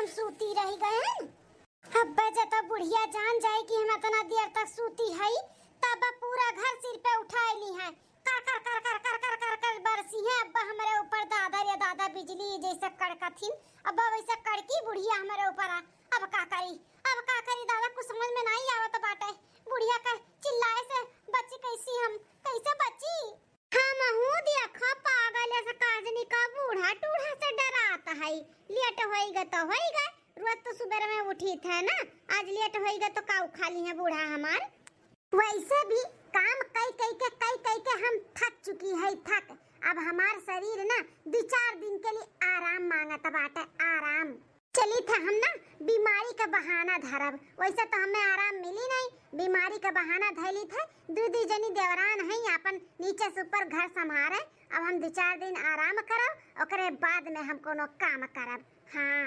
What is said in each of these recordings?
सूती रह गए हैं। अब जब बुढ़िया जान जाए कि हम इतना देर तक सूती है तब पूरा घर सिर पे उठा ली है। कर कर कर कर कर कर कर कर बरसी है अब हमारे ऊपर दादा रे दादा बिजली जैसे कड़कथिन। अब वैसे कड़की बुढ़िया हमारे ऊपर आ। अब का करी दादा कुछ समझ में नहीं आवत बाटे। बुढ़िया का चिल्लाए से बच्ची कैसे बच्ची। हम हूं देखो पागल ऐसे काजनी का बूढ़ा टूढ़ा से डराता है। लेट होएगा तो होएगा, रोज तो सुबह में उठी था ना, आज लेट होएगा तो का उखा ली है बूढ़ा हमार। वैसे भी काम कई के हम थक चुकी है थक। अब हमार शरीर ना 2-4 दिन के लिए आराम मांगत बाटे आराम। चली था हम ना बीमारी का बहाना धरब, वैसे तो हमें आराम मिली नहीं, बीमारी का बहाना धैली थे। दूधी जनी देवरान है अपन नीचे से ऊपर घर संभारे। अब हम 2-4 दिन आराम करब ओकरे बाद में हम कोनो काम करब। हाँ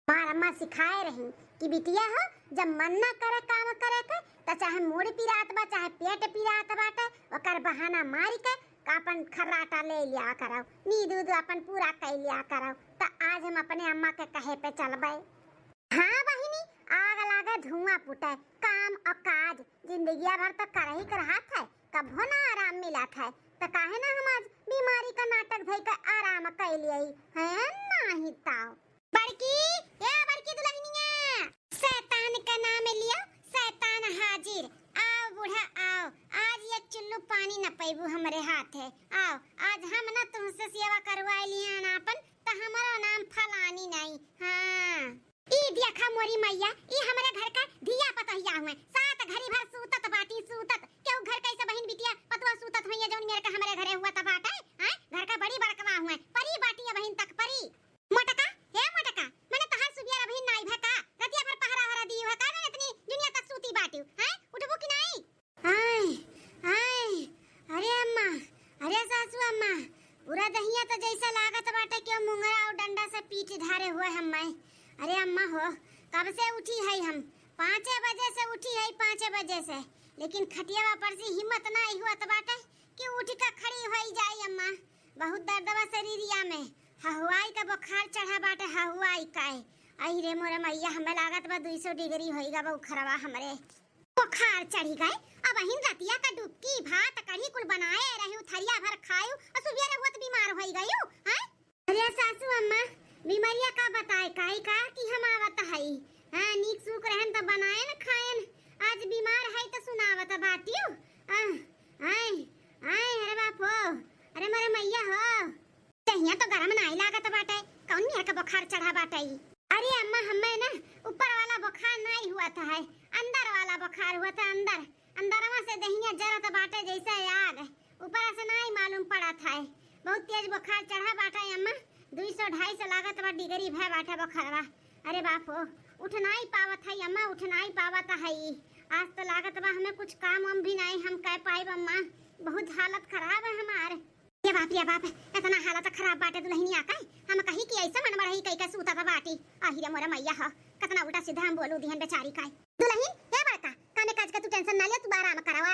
मार अम्मा सिखाए रही कि बिटिया हो जब मन ना करे काम करे के तो चाहे मूड पिरात बा चाहे पेट पिरात बाटे ओकर बहाना मारी के अपन खर्राटा ले लिया करो, नींद उद अपन पूरा कर लिया करो। तो आज हम अपने अम्मा के कहे पे चलबे। हाँ बहिनी आग लागे धुआं फूटे, काम और काज जिंदगी भर तो कर ही कर हाथ है, कभो ना आराम मिला था। तो काहे ना हम आज बीमारी का नाटक धई के आराम कर लिए हैं नहीं ताओ। बड़की दुल्हनिया शैतान का नाम लियो, शैतान हाजिर। आओ बूढ़ा आओ, आज ये चुल्लू पानी न पैबू हमारे हाथ है। आओ आज हम ना तुमसे सेवा करवा लिया ना अपन, तो हमारा नाम फलानी नहीं। हाँ ई देखा मोरी मैया, ई हमारे घर का धिया पतहिया हुए, सात घड़ी भर सूतत बाटी सूतत। क्यों घर कैसे बहन बिटिया पतवा सूतत हुई जौन मेरे का हमारे घरे हुआ त बाटे। हां घर का बड़ी बड़कवा हुए, परी बाटी बहन तक परी। मोटका हे मोटका मैंने तहार सुबिया बहन नाई भका रतिया भर पहरा हरा दी भका ना इतनी दुनिया तक सूती बाटी। हैं उठबो कि नहीं। हाय हाय अरे अम्मा, अरे सासू अम्मा, पूरा दहिया तो जैसा लागत बाटे कि मुंगरा और डंडा से पीठ धारे हुए हम मैं। अरे अम्मा हो कब से उठी है हम, 5 बजे से उठी है 5 बजे से, लेकिन खटिया पर से हिम्मत ना हुआ त बाटे कि उठ के खड़ी होई जाई अम्मा। बहुत दर्द बा शरीरिया में, हवाई का बुखार चढ़ा बाटे हवाई काए। आई रे मोरे मैया हमें लागत बा 200 डिग्री होईगा बा उखरवा हमरे बुखार चढ़ी गए। अब हिन रतिया का डुबकी भात कढ़ी कुल बनाए रहू थरिया भर खायू और सुबेरे बहुत बीमार होई गयो। हैं अरे सासू अम्मा बीमारिया का बताए काई का कि हम आवत हई। हां नीक सुख रहन त बनाए न खाएन, आज बीमार है तो सुनावत बाटियो। आय आय अरे बापो, अरे मोरे मैया हो तहिया तो गरम नहीं लागत बाटे, कौन मेरे का बुखार चढ़ा बाटे। अरे अम्मा हमें ना ऊपर वाला बुखार नहीं हुआ था है, अंदर वाला बुखार हुआ था। अंदरवा से दहिया जरत बाटे जैसे आग, ऊपर से नहीं मालूम पड़ा था। बहुत तेज बुखार चढ़ा बाटे अम्मा, 200-250 लागत बा डिग्री भय बाटे बुखारवा। अरे बापो उठ नहीं पावत है अम्मा, उठ नहीं पावत है। आज तो लागत बा हमें कुछ काम हम भी नहीं हम कह पाइब अम्मा, बहुत हालत खराब है हमार। ये बाप इतना हालत खराब बाटे दुल्हनिया का, हम कही कि ऐसा मन बढ़ई कई का सूता बाटी। आही रे मोरे मैया हो कितना उल्टा सीधा हम बोलू दिहन बेचारी का। दुल्हन हे बड़का काने काज का तू टेंशन ना ले, तू आराम कराओ,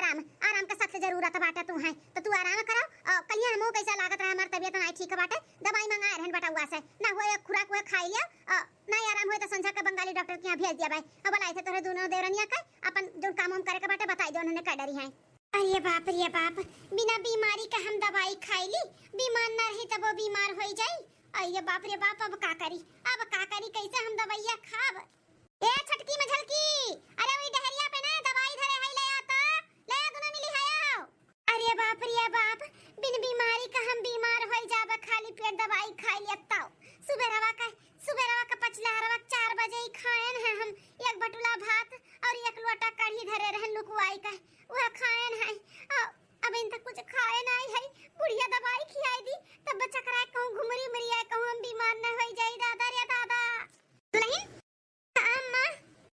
आराम का सबसे जरूरत बाटे तू है तो तू आराम कराओ। कलिया हमो कैसा लागत है, हमार तबीयत नहीं ठीक बाटे, दवाई मंगाए रहन बेटा हुआ से ना होए खुराक हुए खाई लिया, नहीं आराम होए तो संझा के बंगाली डॉक्टर के यहां भेज दिया भाई। अब बोलाए थे तोरे दोनों देवरनिया का अपन जो काम करे के बाटे बताई दे उन्होंने का डरी है। अरे बाप बिना बीमारी का हम दवाई खाई ली, बीमार ना रही तब वो बीमार हो जाई। अरे बाप रे बाप अब का करी कैसे हम दवाइयां खाब। ए छटकी में झलकी, अरे वही डहरिया पे ना दवाई धरे है, ले आ तो ले आ दोनों मिली है आओ। अरे बाप बिन बीमारी का हम बीमार हो जाबे, खाली पेट दवाई खाई लेता। सुबह रवा का पचला हरवा 4 बजे ही खाएन है हम, एक बटुला भात और 1 लोटा कढ़ी धरे रहन लुकवाई का वह खाएन है। अब इन तक कुछ खाए नहीं है, बुढ़िया दवाई खिलाई दी तब बच्चा कराए कहूं घुमरी मरी आए कहूं हम बीमार न हो जाई। दादा रे दादा दुल्हन अम्मा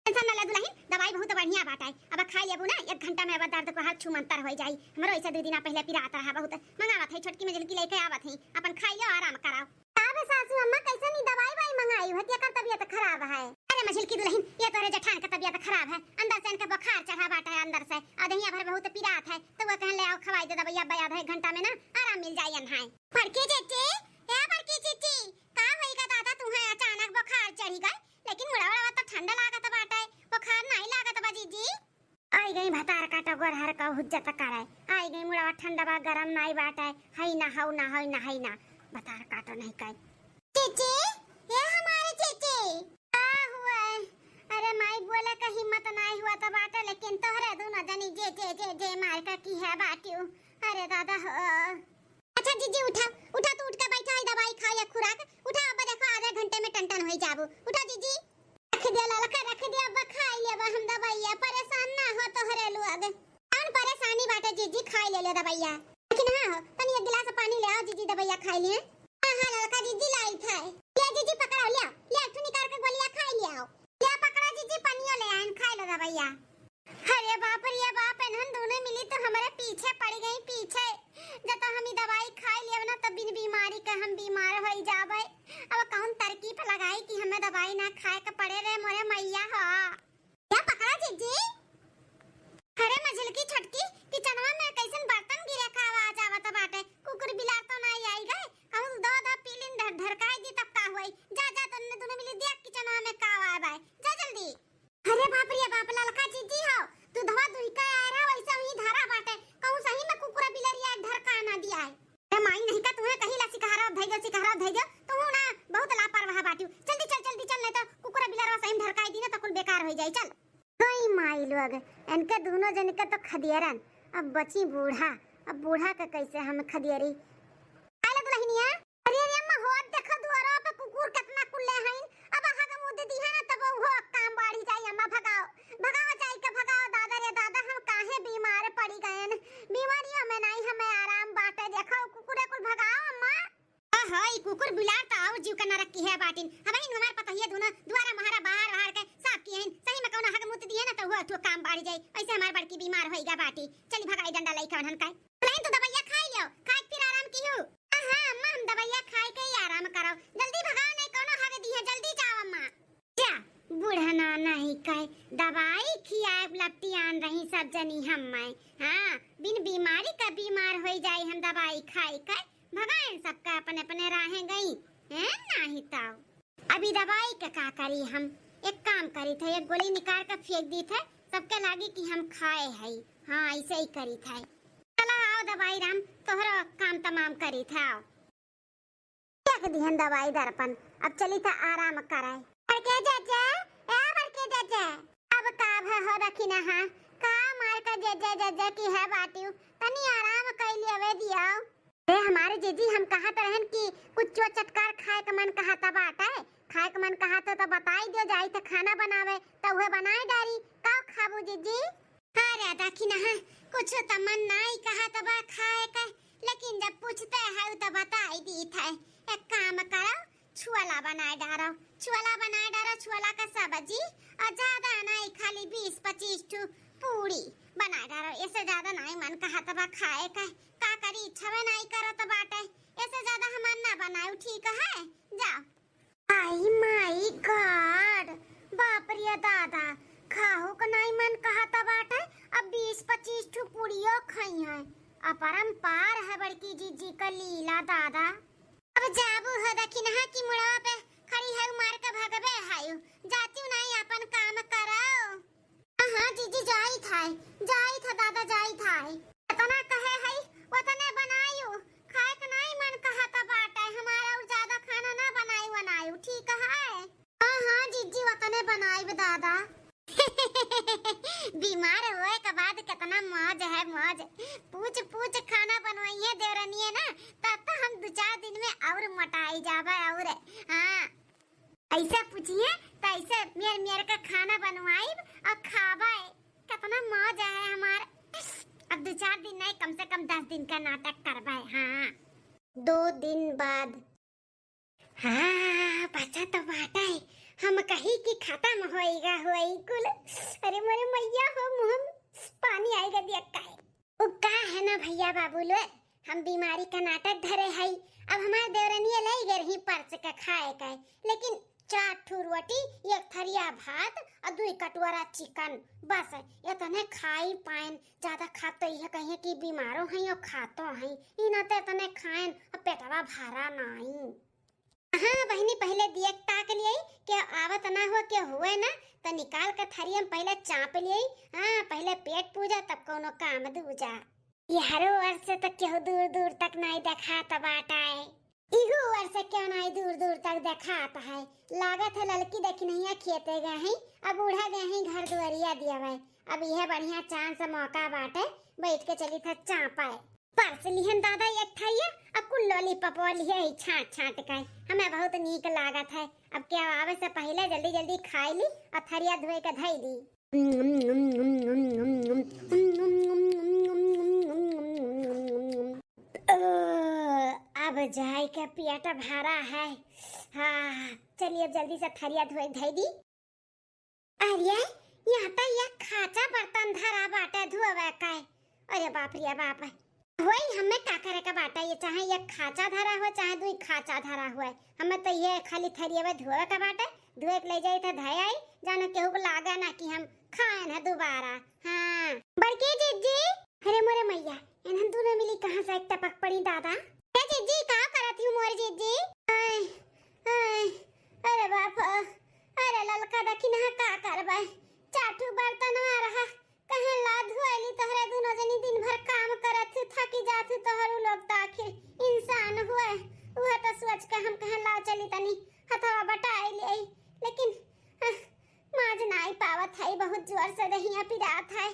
टेंशन ना ले दुल्हन, दवाई बहुत बढ़िया बाटा है, अब खा लेबू ना 1 घंटा में अब दर्द को हाथ छूमंतर हो जाई। हमरो ऐसे 2 दिन पहले पिरात रहा बहुत, मंगावत है छोटकी में जल्दी लेके आवत है, अपन खाई लो आराम कराओ। अब सासू अम्मा कैसे नहीं दवाई मंगाई है, तेरा तबीयत खराब है। अरे मछली की दुल्हन ये तोरे जेठान का तबीयत खराब है, अंदर से इनका बुखार चढ़ा बाटा है, अंदर से आधैया भर बहुत पिरात है, तो वो कहन ले आओ खवाई दे दवाई, अब आधा 1 घंटा में ना आराम मिल जाए। है बड़की चीची का होई का दादा तुम्हें अचानक बुखार चढ़ी गई, लेकिन मुड़ावा तो ठंडा लागत बाटे, बुखार नहीं लागत बा जीजी। आई गई भतार काटा गोरहर का हुज्जत कराए, आई गई मुड़ावा ठंडा बा गरम नहीं बाटे, हई ना हौ ना हई ना हई ना भतार काटा नहीं काई। चीची ये हमारे चीची आ हुआ है। अरे माई बोले का हिम्मत नहीं हुआ तो बाटे, लेकिन तोहरे दोनों जनी जे जे जे जे मार का की है बाटियो। अरे दादा अच्छा जीजी उठा उठा, तो उठ के बैठा है, दवाई खा या खुराक उठा, अब देखो आधे घंटे में टन हो जाबू। उठा जीजी, रख दिया ललका, रख दिया, अब खाई लेबा हम दवाइया, परेशान ना हो तोहरे लोग। कौन परेशानी बाटे जीजी, खाई ले दवाइया, लेकिन हां तनी एक गिलास पानी ले आओ जीजी, दवाइया खाई लिए। हां ललका जीजी लाई था, ले जीजी पकड़ो, ले अठू निकाल के गोलियां खाई ले आओ, ले पकड़ा जीजी, पानियो ले आइन, खाई लो दवाइया। अरे बाप रे बाप, हम दोनों मिली तो हमारे पीछे पड़ गई, पीछे जब तो हम दवाई खाई लिया ना तब बिन बीमारी का हम बीमार हो जावे। अब कौन तरकीब लगाई कि हमें दवाई ना खाए के पड़े रे मोरे मैया हो। क्या पकड़ा जीजी? अरे मझिल की छटकी किचनवा में कैसन बर्तन गिरे का आवाज आवत बाटे, कुकुर बिलार तो नहीं आई गए, कहूं दो दो पीलिन ढरकाई दी तब का होई। जा जा तन्ने दोनों मिली देख किचनवा में का आवाज आए, जा जल्दी। अरे बाप रे बाप, ललका जीजी हो तू धवा दुई का आ रहा, वैसा ही धारा बाटे, कहूं सही में कुकुर बिलरिया ढरका ना दिया है। ए माई नहीं का तुम्हें कहीं ला सिकहरा धैर्य तू ना बहुत लापरवाह बाटियो, जल्दी चल नहीं तो कुकुर बिलरवा सही में ढरकाई दी ना तो कुल बेकार हो जाई। चल कोई माई लोग इनके दोनों जन के तो खदियरन, अब बची बूढ़ा, अब बूढ़ा का कैसे हम खदियरी आले दुल्हनिया। अरे अरे अम्मा हो देखो दुआरा पे कुकुर कितना कुल्ले हईन, अब आहा के मुंह दी है ना तब वो काम बाड़ी जाई। अम्मा भगाओ भगाओ जाई के भगाओ, दादा रे दादा हम काहे बीमार पड़ी गएन, बीमारियों में नहीं हमें आराम बाटे, देखो कुकुरे कुल भगाओ अम्मा। हाय कुकुर बिलार तो और जीव का नरक की है बाटिन, हमें हमार पता है दोनों द्वारा महारा बाहर के साफ की हैं, सही में कौन हक मुत दिए ना तो वो तो काम बाड़ी जाई, ऐसे हमार बड़की बीमार होईगा बाटी। चली भगाई डंडा लई कौन हन काय प्लेन तो दवाइयां खाई लियो, खाई फिर आराम कियो। हां अम्मा हम दवाइयां खाई के ही आराम करो, जल्दी भगाओ नहीं कौन हक दी है, जल्दी जाओ अम्मा। क्या बूढ़ा नहीं काय दवाई खियाए लपटी आन रही सब जनी हम मैं, हां बिन बीमारी का बीमार हो जाई हम दवाई खाई के भगाए सबका अपने अपने राहें गई हैं नहीं ताऊ। अभी दवाई का का करी हम, एक काम करी थे, एक गोली निकाल कर फेंक दी थे, सबके लागी कि हम खाए है। हाँ ऐसे ही करी थे, चलो आओ दवाई राम तोहरा काम तमाम करी थे, आओ फेंक दी हम दवाई दर्पण, अब चली था आराम कराए। बड़के चाचा बड़के चाचा अब काब हो रखी ना, हाँ का मार का जजा की है बाटियो, तनी आराम कर लिया दियाओ। ए हमारे जीजी हम कहा रहन कि कुछ चटकार खाए का मन कहा था बाटा है, खाए का मन कहा तो बताई दियो, जाई तो खाना बनावे तो वह बनाए डारी का खाबू जीजी। अरे देखी ना कुछ तो मन नहीं कहा तो बा खाए का, लेकिन जब पूछते है तो बताई दी था। एक काम करो छुआला बनाए डारो, छुआला का सब्जी और ज्यादा नहीं, खाली 20-25 पूरी बना डारो, इससे ज्यादा नहीं मन कहा तो बा खाए का करी इच्छा नहीं करो तो बाटे, इससे ज्यादा हम ना बनाऊ, ठीक है जाओ। आई माय गॉड बाप रे दादा, खाओ का नहीं मन कहा तो बाटे, अब 20-25 पूड़ियों खाई है, अपरंपार है बड़की जीजी का लीला दादा। अब जाबू है देखी ना कि मुड़वा पे खड़ी है मार के भगबे है, जाती नहीं अपन काम कराओ। हां जीजी जाई था दादा जाई था, इतना कहे है उतने बनायू, खाए का नहीं मन कहा तो बाटे, हमारा और ज्यादा खाना ना बनायू ठीक है। हां जीजी उतने बनाई दादा। बीमार होए के बाद कितना मौज है, मौज पूछ खाना बनवाई है देवरनिए ना, तब तो हम 2-4 दिन में और मोटाई जावे। और हां ऐसे पूछिए तो ऐसे मेर का खाना बनवाई और खावे, कितना मौज है हमारे। अब 2-4 दिन नहीं कम से कम 10 दिन का नाटक करवाए। हाँ 2 दिन बाद हाँ बचा तो बाटा है, हम कहीं की खत्म होएगा होई कुल। अरे मोरे मैया हो मुंह पानी आएगा देख का है। वो का है ना भैया बाबू लो, हम बीमारी का नाटक धरे है, अब हमारे देवरनिया लाई गए रही परस का खाए का, लेकिन 4 ठू रोटी, 1 थरिया भात और 2 कटोरा चिकन, बस ये तने खाई पाएन, ज्यादा खाते ही कहीं कि बीमारों हैं और खातो हैं, इना ते तने खाएन और पेटवा भरा नहीं। हाँ बहनी पहले देख ताक लिए कि आवत ना हो कि के हुए ना तो निकाल के थरिया में पहले चाप लिए। हाँ पहले पेट पूजा तब कोनो काम दूजा। यारो वर से तो क्यों दूर दूर तक नहीं देखा था बाटा है। इगो वर से क्यों नहीं दूर दूर तक देखा आता है। लागत है लड़की देखी नहीं है खेते गए हैं अब उड़ा गए हैं घर दुआरिया दिया है। अब यह बढ़िया चांस मौका बाटे बैठ के चली था चापाए। परस लिहन दादा एक थैया अब कुल लॉलीपॉप लिए छाट छाट के हमें बहुत नीक लागत है। अब क्या आवे से पहले जल्दी जल्दी खाई ली और थरिया धोए के धई दी। अब जाए के पेट भरा है। हाँ चलिए जल्दी से थरिया धोए धई दी। अरे यहाँ तो ये खाचा बर्तन धरा बाटे धोवे का। अरे बाप रे बाप वही हमें का करे का बाटा ये चाहे ये खाचा धरा हो चाहे दुई खाचा धरा हुआ हमें तो ये खाली थरिया में धोए का बाटा धोए के ले जाए तो धय आई जानो केहू को लागा ना कि हम खाए ना दोबारा। हाँ बड़की जीजी अरे मोरे मैया इन्हन तू न मिली कहाँ से एक टपक पड़ी दादा। ए जीजी का करत हूँ मोरे जीजी। अरे बाप अरे ललका दखी ना का करबे चाटू बर्तन आ रहा कहे ला धोइली तोहरे दोनों जनी दिन भर काम करत थकी जात तोहरो लोग त आखिर इंसान हुए वह तो सोच के हम कहे ला चली तनी हथवा बटाई ले लेकिन माज नाई पावत है बहुत जोर से दहिया पिरात है।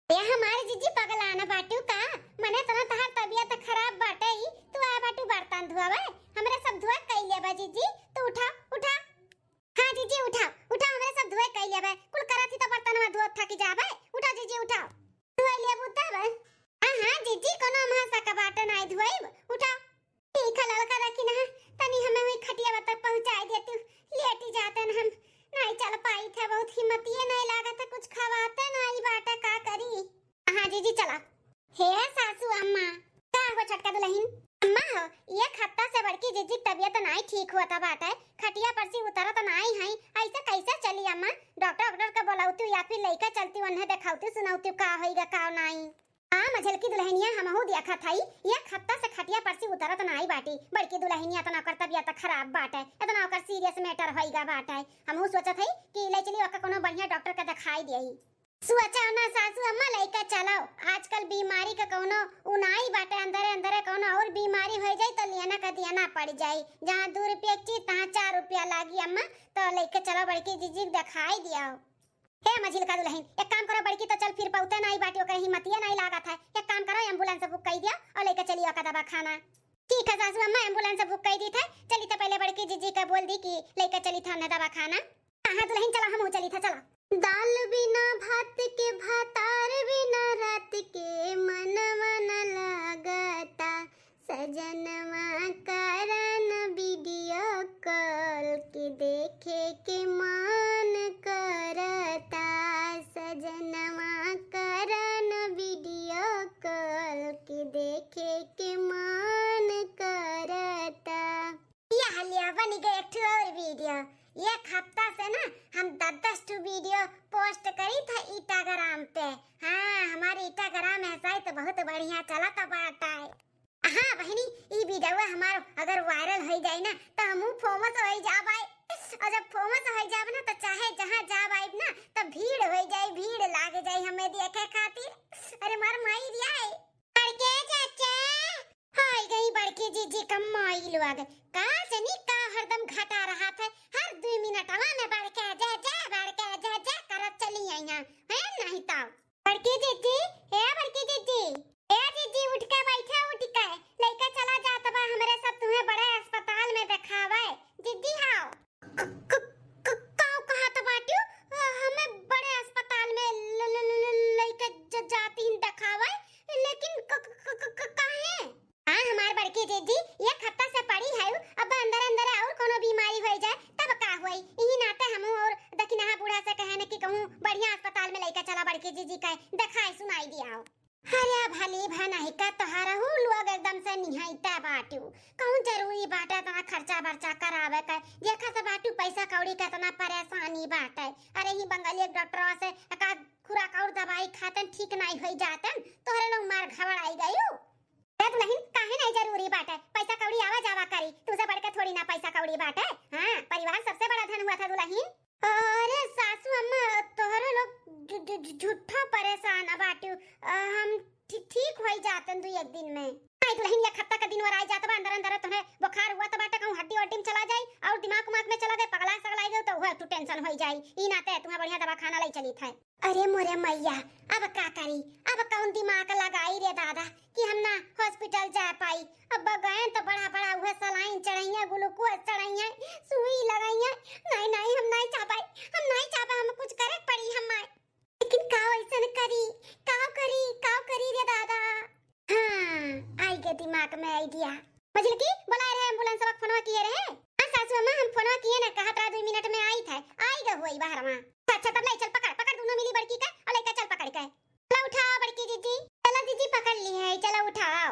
ये हमारे जीजी पगलाना बाटू का मने तना तहार तबीयत खराब बाटे तू आ बाटू बर्तन धोवे हमरे सब धोए कइले बा जीजी तू उठा उठा। हाँ जीजी उठाओ उठाओ हमरे सब धोए कइले बा कुल करत ही तो बर्तन में धोत थकी जाबे उठा जीजी उठाओ धोए ले बुता बा। हां जीजी कोनो महासा का बाटन आई धोइब उठाओ ठीक है लड़का रखी ना तनी हमें वही खटिया तक पहुंचा दे तू लेटी जाते न हम नहीं चल पाई थे बहुत हिम्मत ये नहीं लागत कुछ खवाते नहीं बाटा का करी। हां जीजी चला। हे सासू अम्मा का हो छटका दुल्हन अम्मा हो एक हफ्ता से बड़की जीजी तबीयत नहीं ठीक हुआ था बाटा खटिया पर से उतरत नहीं है ऐसा कैसे चली अम्मा डॉक्टर का बोलाउतू या फिर लइका चलती उन्हें दिखाउतू सुनाउतू का होइगा का नहीं। हां मझलकी दुल्हनिया हमहु देखा थई एक हफ्ता से खटिया पर से उतरत नहीं बाटी बड़की दुल्हनिया तना कर तबीयत खराब बाटे इतना ओकर सीरियस मैटर होइगा बाटे हमहु सोचत हई कि ले चली ओकर कोनो बढ़िया डॉक्टर का दिखाई देई। सोचा ना सासू अम्मा लइका चलाओ आजकल बीमारी का कोनो उनाई बाटे अंदर अंदर कोनो और बीमारी हो जाए तो लेना का देना पड़ जाए जहां 2 रुपया की चीज तहां 4 रुपया लागी अम्मा तो लइका चलो बड़की जीजी दिखाई दियाओ। हे मझिल का दुल्हन एक काम करो बड़की तो चल फिर पौते नहीं बाटी ओकर हिम्मतिया नहीं लागत है एक काम करो एम्बुलेंस बुक कर दिया और लेके चलिए ओका दवा खाना। ठीक है सासू अम्मा एम्बुलेंस बुक कर दी थे चली तो पहले बड़की जीजी का बोल दी कि लेके चली था ना दवा खाना। हां दुल्हन चला हम चली था चला। दाल बिना भात के भातार बिना रात के मन मन लागता सजनवा करन वीडियो कॉल के देखे के मन करता सजनवा करन वीडियो कॉल के देखे के मन करता। यह लिया बन गया एक और वीडियो एक हफ्ता से ना हम 10-10 वीडियो पोस्ट करी था इंस्टाग्राम पे। हाँ हमारे इंस्टाग्राम ऐसा ही तो बहुत बढ़िया चला था बाटा है। हाँ बहनी ये वीडियो हमारा अगर वायरल हो जाए ना तो हम फेमस हो जाए और जब फेमस हो जाए ना तो चाहे जहाँ जाए ना तो भीड़ हो जाए भीड़ लाग जाए हमें देखे खातिर। अरे मार माई दिया है बड़के चाचा हाय गई बड़की जीजी कम माई लोग का जनी का हरदम घटा रहा था हर 2 मिनट में बड़के जा करत चली आई है नहीं तो बड़की जीजी हे बड़की जीजी ए जीजी उठ के बैठे उठ के लेके चला जात बा हमरे सब तुम्हें बड़े अस्पताल में दिखावे जीजी हां काऊ कहा तो बाटू हमें बड़े अस्पताल में लेके जाती हैं दिखावे लेकिन काहे। हां हमार बड़की जीजी एक हफ्ता से पड़ी है अब अंदर अंदर और कोनो बीमारी हो जाए तब का होई यही नाते हम और दखिना बूढ़ा से कहे न कि कहूं बढ़िया अस्पताल में लेके चला बड़की जीजी का दिखाई सुनाई दियाओ। अरे भली भनाई का तोहारा हु लोग एकदम से निहाइता बाटू कहूं जरूरी बाटे तना खर्चा बर्चा करावे का देखा से बाटू पैसा कौड़ी का तना परेशानी बाटे। अरे ही बंगाली डॉक्टर से का खुराक और दवाई खातन ठीक नहीं हो जातन तोहरे लोग मार घबराई गयो। रे नहीं काहे नहीं जरूरी बाटे पैसा कौड़ी आवा जावा करी तुझे बढ़ के थोड़ी ना पैसा कौड़ी बाटे। हां परिवार सबसे बड़ा धन हुआ था दुल्हन। अरे जाना बाटू हम ठीक हो जातन दू एक दिन में। आई दुल्हन या खत्ता का दिन वर आ जात बा अंदर अंदर तुम्हें बुखार हुआ तो बाटा कहूं हड्डी वड्डी में चला जाई और दिमाग में चला गए पगला सगला गए तो हुआ तू टेंशन हो जाई ई नाते तुम्हें बढ़िया दवा खाना लाई चली था। अरे मोरे मैया अब का करी अब कौन दिमाग लगाई रे दादा कि हम ना हॉस्पिटल जा पाई। अब गए तो बड़ा बड़ा हुआ सलाइन चढ़ाइया ग्लूकोज चढ़ाइया सुई लगाइया नहीं नहीं हम नहीं चाह पाई हम कुछ करे पड़ी हम लेकिन का ऐसा करी का करी रे दादा। हाँ आई के दिमाग में आइडिया मझिल की बुला रहे एम्बुलेंस वक्त फोन किए रहे। हां सासू अम्मा हम फोन किए ना कहा था 2 मिनट में आई था आई ग होई बाहर में। अच्छा तब ले चल पकड़ दोनों मिली बड़की का और लेके चल पकड़ के चलो उठाओ बड़की दीदी चलो दीदी पकड़ ली है चलो उठाओ।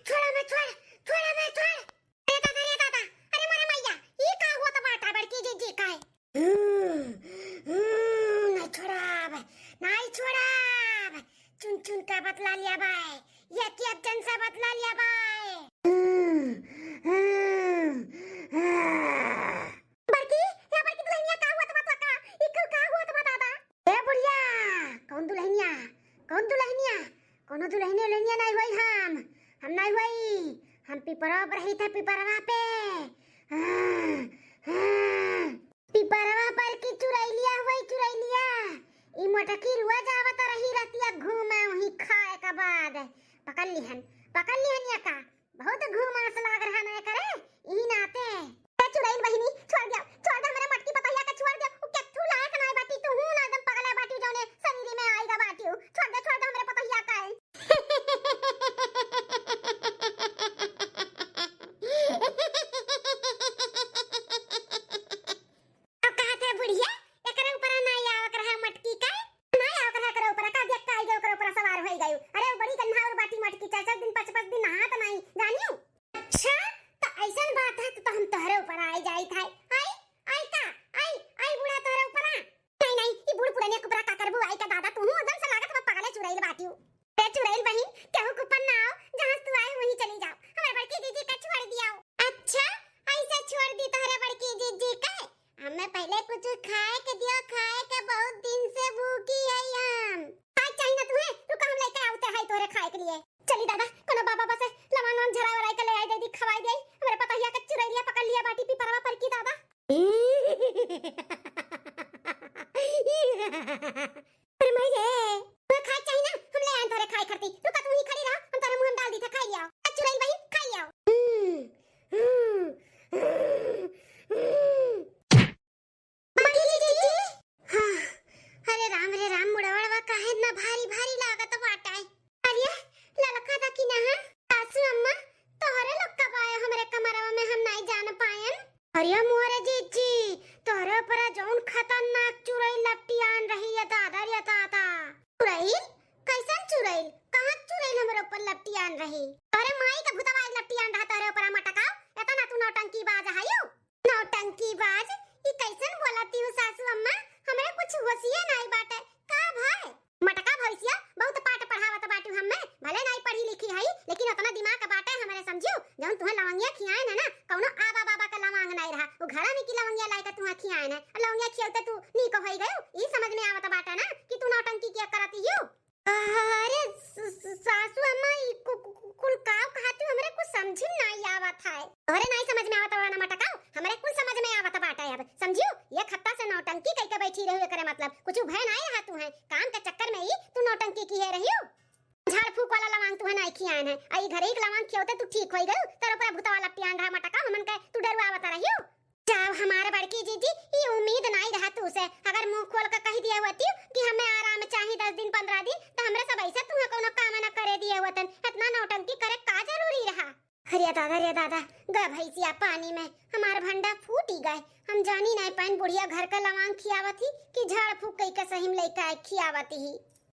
छोड़ अरे दादा अरे मोरे मैया ये का हुआ तो बाटा बड़की दीदी का है। नहीं छोड़ा चुन का बदला लिया बाय ये क्या जन सा बदला लिया बाय। बड़की दुल्हनिया का हुआ तो बता का इकल का हुआ तो बता दा। ए बुढ़िया कौन दुल्हनिया कोनो दुल्हनिया नहीं होई हम नहीं होई हम पिपरवा पर ही था पिपरवा पे। पिपरवा पर की चुरैलिया ई मटकी रुआ जावत रही रतिया घूमे वही खाए का बाद पकड़ लिहन या का बहुत घूमास लाग रहा ना करे ई नाते चुरैल बहिनी छोड़ दे मेरे मटकी पतैया का छोड़ दे उ केथू लायक ना बाटी तू हूं ना एकदम पगला बाटी जौने शरीर में आएगा बाटी छोड़ दे मेरे पतैया का अब कहते बुढ़िया एकरे ऊपर ना आवत रहा मटकी का ना आवत रहा करे ऊपर का देख का आई ओकरे ऊपर सवार होई गयो। अरे बड़ी गन्ना और बाटी मटकी 4 दिन 5 दिन नहात नहीं जानियो। अच्छा तो ऐसन बात है तो हम तोहरे ऊपर आई जाई था आई बुढ़ा तोहरे ऊपर नहीं ई बूढ़ पुराने ऊपर का करबू आई का दादा तू एकदम से लागत पगले चुरैल बाटियो ए चुरैल बहिन केहू कुपन ना आओ जहां तू आई वहीं चली जाओ हमारे बड़की दीदी का छोड़ दिया। अच्छा ऐसे छोड़ दी तोहरे बड़की दीदी का हमें पहले कुछ खाए के दियो खाए के बहुत दिन से भूखी है हम आज चाहिए ना तुम्हें रुको हम लेके आते हैं तोरे खाए के लिए चली दादा कोनो बाबा बस लवांग झरा वराई के ले आई दे दी खवाई दे हमारे पतैया का चुरैलिया पकड़ लिया बाटी पिपरवा पर की दादा। अरे मैं ये मैं खाए चाहिए ना हम ले आए तोरे खाए करती रुको तू ही खड़ी रहो हम तोरे मुंह में डाल दी था खाई लिया चुरैल भाई खाई लिया। अरे राम मुड़वा काहे इतना भारी लागत बाटा है। अरे ललका दा की ना सासू अम्मा तोहरे लक्का पाया हमरे कमरवा में हम नहीं जान पायन। अरे मोरे जीजी तोहरे पर जौन खतरनाक चुरैल लपटियान रही है दादा रे ताता चुरैल कैसन चुरैल कहां चुरैल हमरे ऊपर लपटियान रही। अरे माई का भूतवा लपटियान रहा तोहरे ऊपर मटका एतना तू नौटंकी बाज हायो नौटंकी बाज ई कैसन बोलती हो सासू अम्मा हमरे कुछ होशिए नहीं बाटे का भाई मटका भैसिया बहुत पाठ पढ़ावत बाटू हमें भले नहीं पढ़ी लिखी हई लेकिन उतना दिमाग बाटे हमरे समझियो जौन तुहे लवंगिया खियाए ना कौनो आबा बाबा का लवंग नहीं रहा वो घड़ा में की लवंगिया लाई के तुहा खियाए ना लवंगिया खियाते तू नी को होई गयो ई समझ में आवत बाटे ना कि तू नौटंकी क्या करती हो। अरे सासू अम्मा ई कुल काव कहती हमरे कुछ समझ नहीं आवत है अरे नहीं समझ में आवत ना मटका हमरे कुछ समझ में आवत बाटे अब समझियो ये खत्ता से नौटंकी कई के बैठी रही करे मतलब कुछ भय नहीं रहा तू है काम के चक्कर में ही तू नौटंकी की है रही हो झाड़ फूक वाला लवांग तू है नहीं खियान है आई घरे एक लवांग खियोते तू ठीक होई गयो तेरे ऊपर भूता वाला पियान रहा मटका हमन के तू डरवावत रही हो। जाओ हमारे बड़की जीजी ये उम्मीद नहीं रहा तू से अगर मुंह खोल कर कह दिया होती कि हमें आराम चाहिए 10 दिन 15 दिन तो हमरे सब ऐसे तू कोनो काम ना करे दिए होतन इतना नौटंकी करे का जरूरी रहा। अरे दादा गा भैंसिया पानी में हमार भंडा फूट ही गए हम जानी नहीं पाइन बुढ़िया घर का लवांग खियावत ही कि झाड़ फूक कई का सही में लेके आए खियावत ही।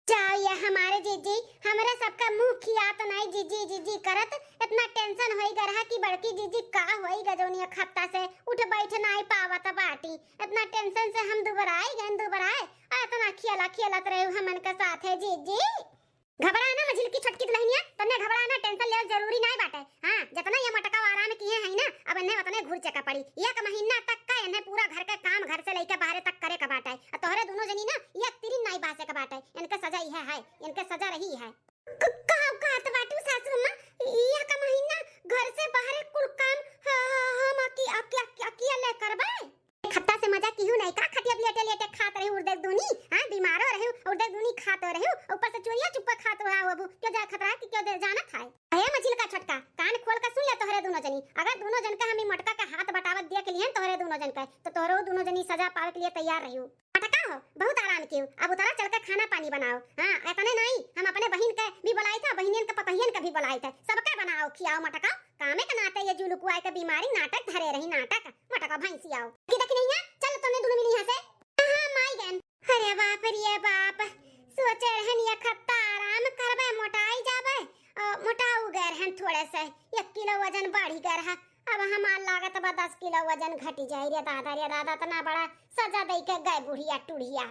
जाओ ये हमारे जीजी हमारा सबका मुंह खिया तो नहीं जीजी करत इतना टेंशन होई ग रहा कि बड़की जीजी का होई ग जोनी एक हफ्ता से उठ बैठ नहीं पावत बाटी इतना टेंशन से हम दुबराए इतना खियालत रहे हमन के साथ है जीजी। घबराना मझिल की छोटकी दुल्हनिया तन्ने घबराना टेंशन ले जरूरी नहीं बाटे। हां जितना ये मटका आराम किए है ना अब इन्हें उतने घुर चका पड़ी एक महीना तक का इन्हें पूरा घर के काम घर से लेके बाहर तक करे का बाटे जनी ना ये तेरी नाई बासे का बाटे इनके सजा है इनके सजा रही है कहत बाटू सासू मां ये का महीना घर से बाहर कुल काम हम अकेले करबे खट्टा से मजा क्यों नहीं का खटिया लेटे लेटे खात रही उर्दे दूनी हां बीमारो रही उर्दे दूनी खात रही ऊपर से चोरिया चुप्पा खात रहा हो क्यों जा खतरा कि क्यों जाना खाए अरे मछली का छटका कान खोल कर सुन ले तोहरे दोनों जनी अगर दोनों जन का हम मटका का हाथ बटावत देख लिए तोहरे दोनों जन का तो तोहरो दोनों जनी सजा पावे के लिए तैयार रही मटका हो बहुत आराम कियो अब उतारा चल के खाना पानी बनाओ हां इतने नहीं हम अपने बहन के भी बुलाई था बहनियन के पतहियन के भी बुलाई थे सबका बनाओ खियाओ मटका कामे का नाते ये जुलुकुआई के बीमारी नाटक धरे रही नाटक मटका भैंसी आओ की देख नहीं है चल तुमने दोनों मिली यहां से हां माई गन अरे बाप रे बाप सोचे रहन ये खत्ता आराम करबे मोटाई जाबे मोटाऊ गए रहन थोड़े से 1 किलो वजन बढ़ी गए है अब हमार लागत बा 10 किलो वजन घटी जाई रे दादा तना बड़ा सजा दई के गए बुढ़िया टुढ़िया